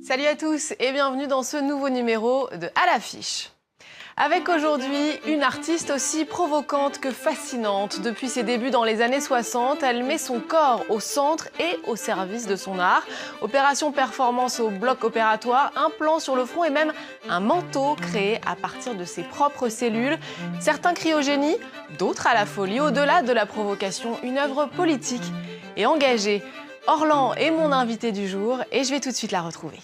Salut à tous et bienvenue dans ce nouveau numéro de À l'affiche. Avec aujourd'hui une artiste aussi provocante que fascinante. Depuis ses débuts dans les années 60, elle met son corps au centre et au service de son art. Opération performance au bloc opératoire, un plan sur le front et même un manteau créé à partir de ses propres cellules. Certains crient au génie, d'autres à la folie. Au-delà de la provocation, une œuvre politique et engagée. Orlan est mon invité du jour et je vais tout de suite la retrouver.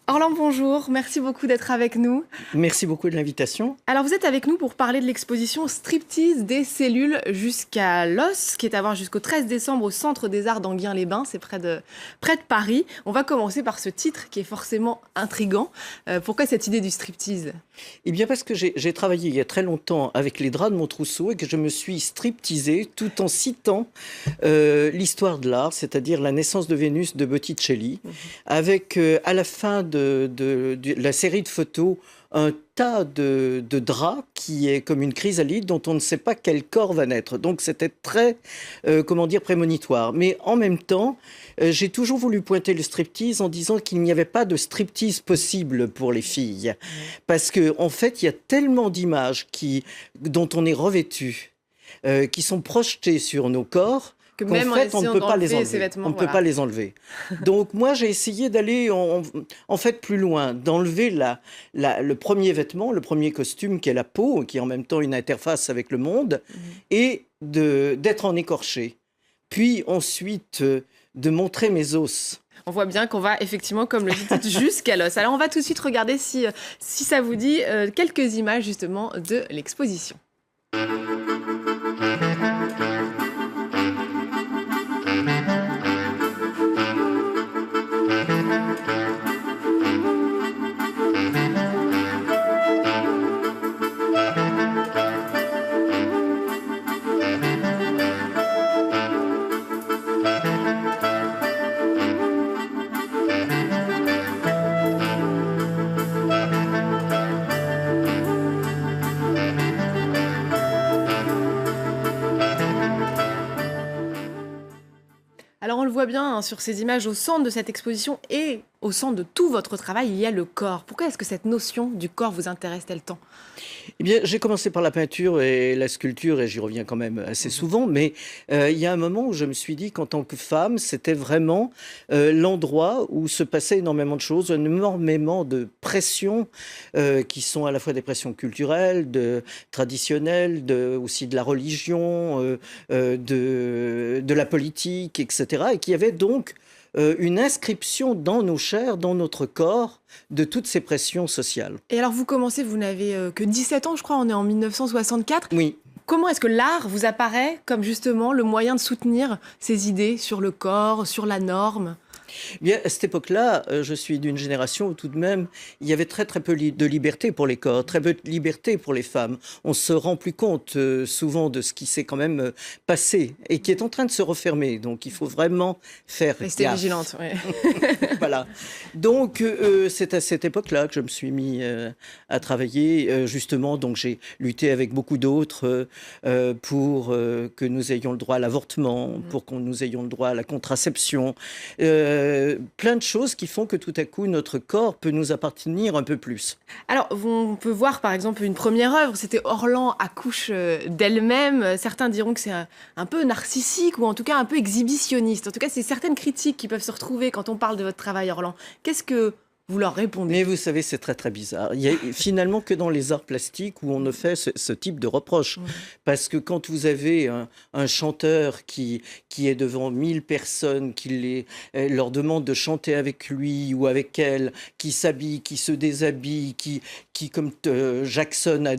Orlan, bonjour, merci beaucoup d'être avec nous. Merci beaucoup de l'invitation. Alors vous êtes avec nous pour parler de l'exposition Striptease des cellules jusqu'à l'os, qui est à voir jusqu'au 13 décembre au Centre des Arts d'Enghien-les-Bains, c'est près de Paris. On va commencer par ce titre qui est forcément intriguant. Pourquoi cette idée du striptease ? Eh bien parce que j'ai travaillé il y a très longtemps avec les draps de mon trousseau et que je me suis stripteasé tout en citant l'histoire de l'art, c'est-à-dire la naissance de Vénus de Botticelli, avec à la fin de la série de photos un tas de draps qui est comme une chrysalide dont on ne sait pas quel corps va naître. Donc c'était très, prémonitoire. Mais en même temps, j'ai toujours voulu pointer le striptease en disant qu'il n'y avait pas de striptease possible pour les filles. Parce qu'en fait, il y a tellement d'images dont on est revêtu, qui sont projetées sur nos corps, que même en fait, on ne peut pas les enlever. Vêtements, on ne peut pas les enlever. Donc moi, j'ai essayé d'aller en fait plus loin, d'enlever le premier vêtement, le premier costume qui est la peau, qui est en même temps une interface avec le monde, et d'être en écorché. Puis ensuite, de montrer mes os. On voit bien qu'on va effectivement, comme le dit, jusqu'à l'os. Alors on va tout de suite regarder si ça vous dit quelques images justement de l'exposition. Alors on le voit bien hein, sur ces images, au centre de cette exposition et au centre de tout votre travail, il y a le corps. Pourquoi est-ce que cette notion du corps vous intéresse-t-elle tant ? Eh bien, j'ai commencé par la peinture et la sculpture, et j'y reviens quand même assez souvent, mais il y a un moment où je me suis dit qu'en tant que femme, c'était vraiment l'endroit où se passait énormément de choses, énormément de pressions qui sont à la fois des pressions culturelles, traditionnelles, aussi de la religion, de la politique, etc. Et qui avait donc une inscription dans nos chairs, dans notre corps, de toutes ces pressions sociales. Et alors vous commencez, vous n'avez que 17 ans, je crois, on est en 1964. Oui. Comment est-ce que l'art vous apparaît comme justement le moyen de soutenir ces idées sur le corps, sur la norme ? Bien, à cette époque-là, je suis d'une génération où tout de même, il y avait très très peu de liberté pour les corps, très peu de liberté pour les femmes. On se rend plus compte souvent de ce qui s'est quand même passé et qui est en train de se refermer. Donc, il faut vraiment faire rester gaffe. vigilante. Ouais. Voilà. Donc, c'est à cette époque-là que je me suis mis à travailler. Justement, donc j'ai lutté avec beaucoup d'autres pour que nous ayons le droit à l'avortement, pour que nous ayons le droit à la contraception. Plein de choses qui font que tout à coup, notre corps peut nous appartenir un peu plus. Alors, on peut voir par exemple une première œuvre, c'était Orlan accouche d'elle-même. Certains diront que c'est un peu narcissique ou en tout cas un peu exhibitionniste. En tout cas, c'est certaines critiques qui peuvent se retrouver quand on parle de votre travail, Orlan. Qu'est-ce que vous leur répondez? Mais vous savez, c'est très très bizarre. Il y a finalement que dans les arts plastiques où on ne fait ce type de reproche. Parce que quand vous avez un chanteur qui est devant 1000 personnes, qui leur demande de chanter avec lui ou avec elle, qui s'habille, qui se déshabille, qui comme Jackson a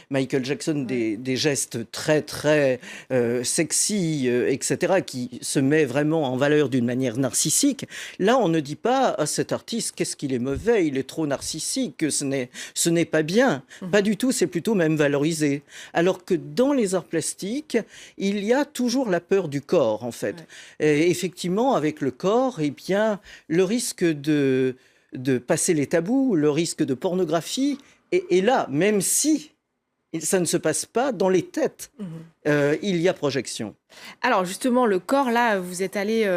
Michael Jackson, des gestes très très sexy, etc., qui se met vraiment en valeur d'une manière narcissique, là on ne dit pas à cet artiste qu'est-ce qu'il est mauvais, il est trop narcissique, ce n'est pas bien. Pas du tout, c'est plutôt même valorisé. Alors que dans les arts plastiques, il y a toujours la peur du corps en fait. Et effectivement, avec le corps, eh bien, le risque de passer les tabous, le risque de pornographie est là, même si ça ne se passe pas dans les têtes. Il y a projection. Alors justement, le corps, là, vous êtes allé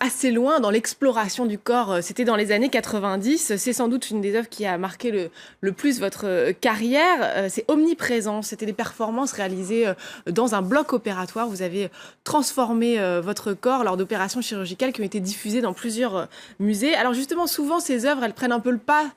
assez loin dans l'exploration du corps. C'était dans les années 90. C'est sans doute une des œuvres qui a marqué le plus votre carrière. C'est omniprésent. C'était des performances réalisées dans un bloc opératoire. Vous avez transformé votre corps lors d'opérations chirurgicales qui ont été diffusées dans plusieurs musées. Alors justement, souvent, ces œuvres, elles prennent un peu le pas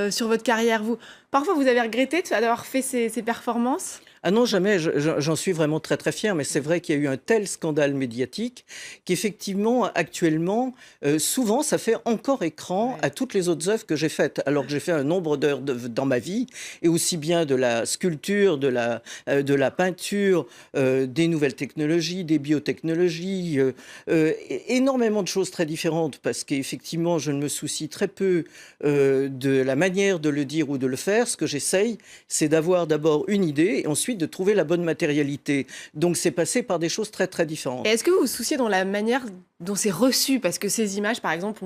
sur votre carrière. Parfois, vous avez regretté d'avoir fait ces performances ? Ah non, jamais, j'en suis vraiment très très fier, mais c'est vrai qu'il y a eu un tel scandale médiatique qu'effectivement, actuellement, souvent, ça fait encore écran à toutes les autres œuvres que j'ai faites, alors que j'ai fait un nombre d'heures dans ma vie, et aussi bien de la sculpture, de la peinture, des nouvelles technologies, des biotechnologies, énormément de choses très différentes, parce qu'effectivement, je ne me soucie très peu de la manière de le dire ou de le faire. Ce que j'essaye, c'est d'avoir d'abord une idée, et ensuite de trouver la bonne matérialité. Donc c'est passé par des choses très très différentes. Et est-ce que vous vous souciez dans la manière dont c'est reçu? Parce que ces images, par exemple,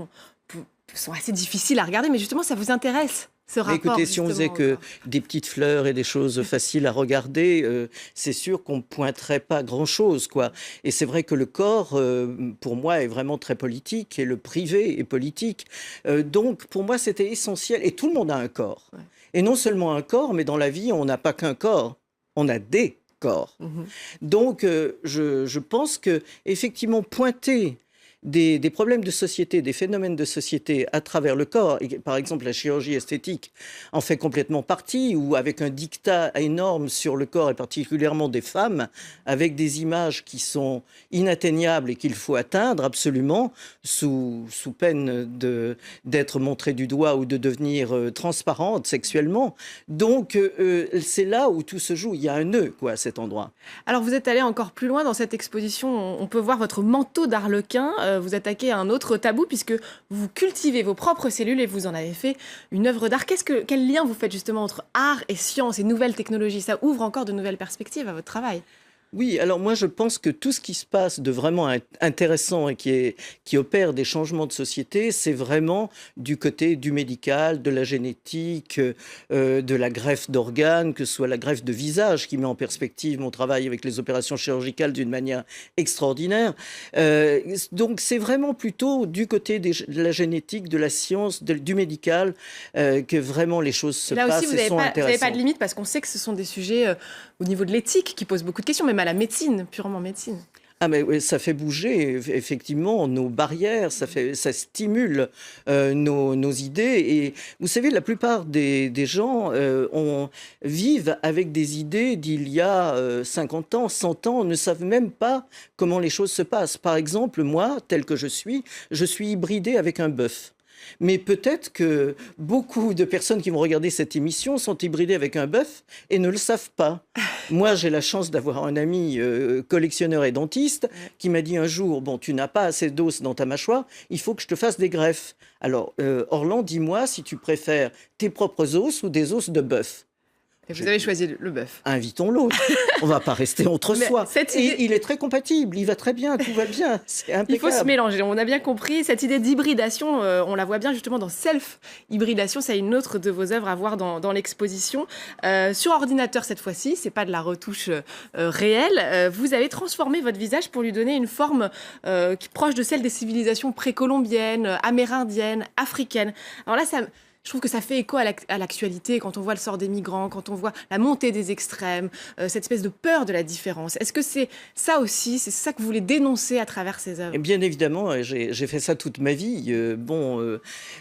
sont assez difficiles à regarder, mais justement, ça vous intéresse, ce rapport. Écoutez, si on faisait que des petites fleurs et des choses faciles à regarder, c'est sûr qu'on ne pointerait pas grand-chose, quoi. Et c'est vrai que le corps, pour moi, est vraiment très politique, et le privé est politique. Donc, pour moi, c'était essentiel. Et tout le monde a un corps. Ouais. Et non seulement un corps, mais dans la vie, on n'a pas qu'un corps. On a des corps. Donc, je pense que effectivement pointer des problèmes de société, des phénomènes de société à travers le corps, et par exemple la chirurgie esthétique en fait complètement partie, ou avec un diktat énorme sur le corps, et particulièrement des femmes, avec des images qui sont inatteignables et qu'il faut atteindre absolument, sous peine d'être montrée du doigt ou de devenir transparente sexuellement. Donc c'est là où tout se joue. Il y a un nœud, quoi, à cet endroit. Alors vous êtes allé encore plus loin dans cette exposition. On peut voir votre manteau d'arlequin. Vous attaquez à un autre tabou puisque vous cultivez vos propres cellules et vous en avez fait une œuvre d'art. Quel lien vous faites justement entre art et science et nouvelles technologies? Ça ouvre encore de nouvelles perspectives à votre travail. Oui, alors moi je pense que tout ce qui se passe de vraiment intéressant et qui opère des changements de société, c'est vraiment du côté du médical, de la génétique, de la greffe d'organes, que ce soit la greffe de visage qui met en perspective mon travail avec les opérations chirurgicales d'une manière extraordinaire. Donc c'est vraiment plutôt du côté de la génétique, de la science, du médical que vraiment les choses se passent et sont intéressantes. Vous n'avez pas de limite parce qu'on sait que ce sont des sujets au niveau de l'éthique qui posent beaucoup de questions, même à la médecine, purement médecine. Ah mais oui, ça fait bouger effectivement nos barrières, ça stimule nos idées. Et vous savez, la plupart des gens vivent avec des idées d'il y a 50 ans, 100 ans, ne savent même pas comment les choses se passent. Par exemple, moi, tel que je suis hybridé avec un bœuf. Mais peut-être que beaucoup de personnes qui vont regarder cette émission sont hybridées avec un bœuf et ne le savent pas. Moi, j'ai la chance d'avoir un ami collectionneur et dentiste qui m'a dit un jour, bon, tu n'as pas assez d'os dans ta mâchoire, il faut que je te fasse des greffes. Alors, Orlan, dis-moi si tu préfères tes propres os ou des os de bœuf. Et vous avez choisi le bœuf. Invitons l'autre. On ne va pas rester entre soi. Et il est très compatible, il va très bien, tout va bien. C'est impeccable. Il faut se mélanger, on a bien compris. Cette idée d'hybridation, on la voit bien justement dans Self-Hybridation. C'est une autre de vos œuvres à voir dans l'exposition. Sur ordinateur cette fois-ci, ce n'est pas de la retouche réelle. Vous avez transformé votre visage pour lui donner une forme qui est proche de celle des civilisations précolombiennes, amérindiennes, africaines. Alors là, je trouve que ça fait écho à l'actualité quand on voit le sort des migrants, quand on voit la montée des extrêmes, cette espèce de peur de la différence. Est-ce que c'est ça aussi, c'est ça que vous voulez dénoncer à travers ces œuvres? Et bien évidemment, j'ai fait ça toute ma vie.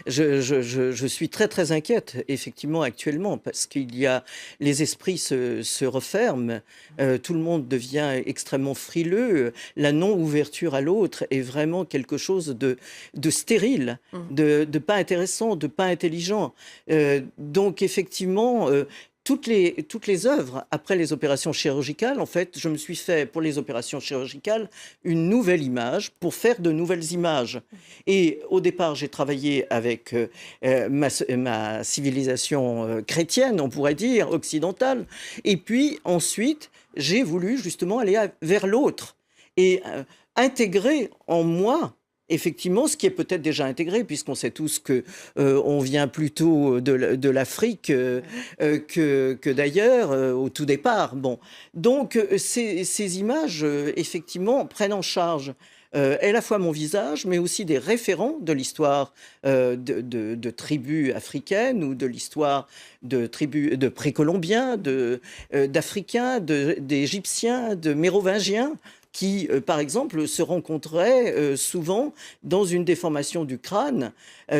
Je suis très très inquiète, effectivement, actuellement, parce qu'il y a les esprits se referment, tout le monde devient extrêmement frileux, la non-ouverture à l'autre est vraiment quelque chose de stérile, de pas intéressant, de pas intelligent. Donc effectivement, toutes les œuvres après les opérations chirurgicales, en fait, je me suis fait pour les opérations chirurgicales une nouvelle image pour faire de nouvelles images. Et au départ, j'ai travaillé avec ma civilisation chrétienne, on pourrait dire, occidentale. Et puis ensuite, j'ai voulu justement aller vers l'autre et intégrer en moi Effectivement, ce qui est peut-être déjà intégré, puisqu'on sait tous que on vient plutôt de l'Afrique que d'ailleurs au tout départ. Bon, donc ces images effectivement prennent en charge à la fois mon visage, mais aussi des référents de l'histoire de tribus africaines ou de l'histoire de tribus de précolombiens, d'Africains, d'Égyptiens, de Mérovingiens qui, par exemple, se rencontraient souvent dans une déformation du crâne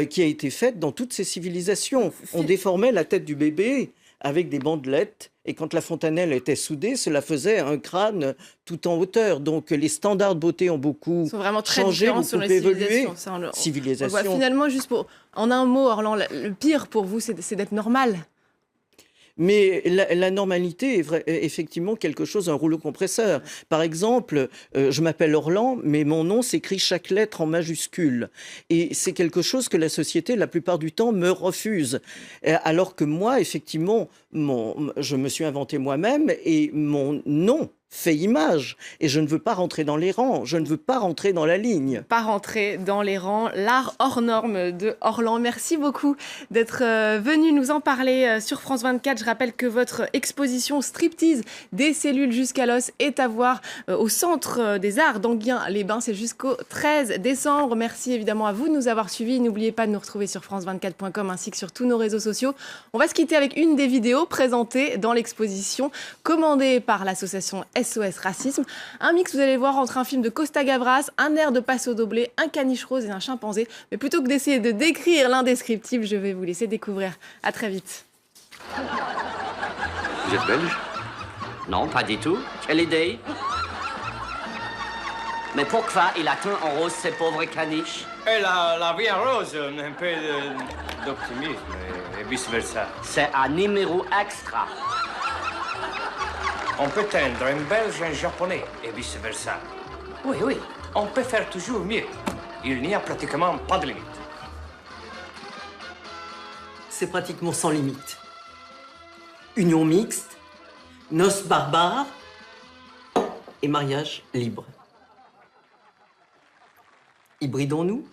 qui a été faite dans toutes ces civilisations. On déformait la tête du bébé avec des bandelettes, et quand la fontanelle était soudée, cela faisait un crâne tout en hauteur. Donc les standards de beauté ont beaucoup changé, beaucoup évolué. On voit finalement, juste en un mot, Orlan, le pire pour vous, c'est d'être normal. Mais la normalité est effectivement quelque chose, un rouleau compresseur. Par exemple, je m'appelle Orlan, mais mon nom s'écrit chaque lettre en majuscule. Et c'est quelque chose que la société, la plupart du temps, me refuse. Alors que moi, effectivement, je me suis inventé moi-même et mon nom fait image. Et je ne veux pas rentrer dans les rangs, je ne veux pas rentrer dans la ligne. Pas rentrer dans les rangs, l'art hors norme de Orlan. Merci beaucoup d'être venu nous en parler sur France 24. Je rappelle que votre exposition Striptease des cellules jusqu'à l'os est à voir au Centre des Arts d'Enghien-les-Bains. C'est jusqu'au 13 décembre. Merci évidemment à vous de nous avoir suivis. N'oubliez pas de nous retrouver sur france24.com ainsi que sur tous nos réseaux sociaux. On va se quitter avec une des vidéos présentées dans l'exposition commandée par l'association SOS Racisme. Un mix, vous allez voir, entre un film de Costa Gavras, un air de Paso Doble, un caniche rose et un chimpanzé. Mais plutôt que d'essayer de décrire l'indescriptible, je vais vous laisser découvrir. À très vite. Vous êtes belge? Non, pas du tout. Quelle idée. Mais pourquoi il a teint en rose ces pauvres caniches? Et la vie en rose, un peu d'optimisme et vice-versa. C'est un numéro extra. On peut teindre un belge et un japonais et vice-versa. Oui, oui, on peut faire toujours mieux. Il n'y a pratiquement pas de limite. C'est pratiquement sans limite. Union mixte, noces barbares et mariage libre. Hybridons-nous ?